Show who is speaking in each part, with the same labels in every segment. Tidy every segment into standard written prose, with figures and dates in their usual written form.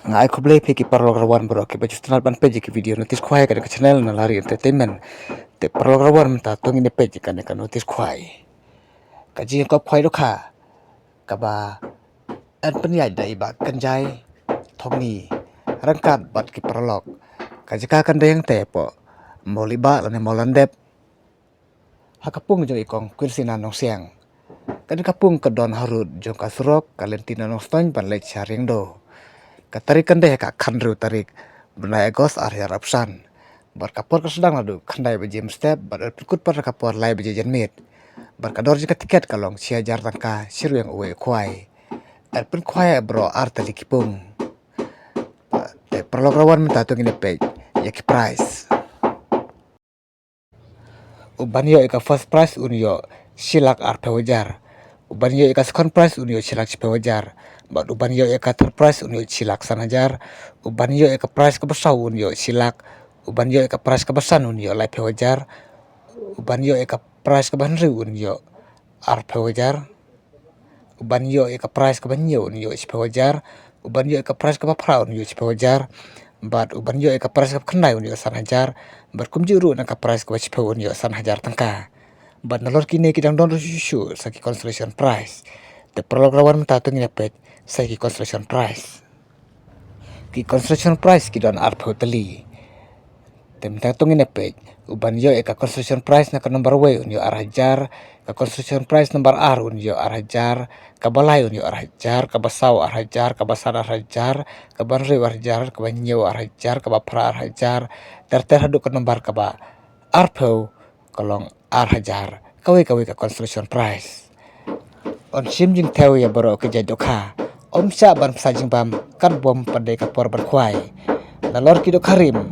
Speaker 1: ngai khoblei pheki parlograwan bro ke baju channel ban page ke video notice khwai ka channel na lari entertainment te parlograwan ta to ngine page ka notice khwai ka ji ko khwai ro kha ka ba an penyai dai ba kanjai thongni rangkat bat ki parlog ka jika kan deng te po moliba lane molandep hakapung jo ikong kwirsina nong siang kan kapung ka don harut jo ka surok kalentina nong stoin ban le charing do Katarik deh kak khandru tarik benai egos area rapsan bar kapor ka sedang ladu khandai bejem step bar pikut par kapor lai beje janmit bar kador jika tiket kalong sia jar tangka siru yang uwe kwai pun kwai bro artali kipung te perlograwan minta tu ngine page ya ki price ubanyo eka first price unyo silak arpe wajar ubanyo eka second price unyo silak cipe wajar But ubanyo eka third price unyo silak sanajar ubanyo eka price kabasau unyo silak ubanyo eka price kabasan unyo lai pe wajar ubanyo eka price kabanri unyo arpe wajar ubanyo eka price kabanyo unyo cipe wajar ubanyo eka price kabapra unyo cipe wajar but ubanyo eka price kabkhandai unyo sanajar berkumjuru naka price kabacipe unyo sanajar tangka but nalor kini kidang don susu saki constellation price the perlograwan mata tu ngepet saki construction price ki construction price ki don arpo tali tem ta tu ngepet uban yo eka construction price na ka number way unyo arhajar ka construction price number r unyo arhajar ka balai unyo arhajar ka basau arhajar ka basar arhajar ka banre arhajar ka banyo arhajar ka bapra arhajar ter hadu ka number ka ba arpo kolong arhajar kawe ka construction price on sim jing theo ya baro ke jadoka om sa ban sajing bam kan bom pandai kapor ban khwai la lor ki do karim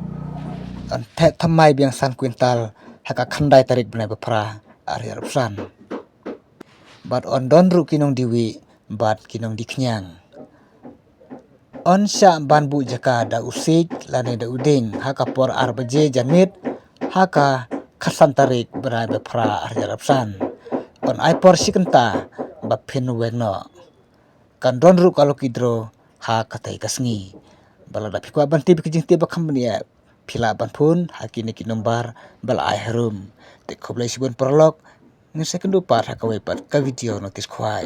Speaker 1: an the thamai biang san kwintal haka khandai tarik bnai bapra ari arpsan but on don ru kinong diwi bat kinong diknyang on sa ban bu jaka da usik lane da uding haka por arbaje janit haka khasan tarik bnai bapra ari arpsan on ai por sikenta bapin weno kan don ru kalau kidro ha katai kasngi balada pikwa banti bikijing tiba kambania pila ban pun hakini ki nombar bal ai harum te khoblai sibun prolog ni second part hakawe pat ka video notice khwai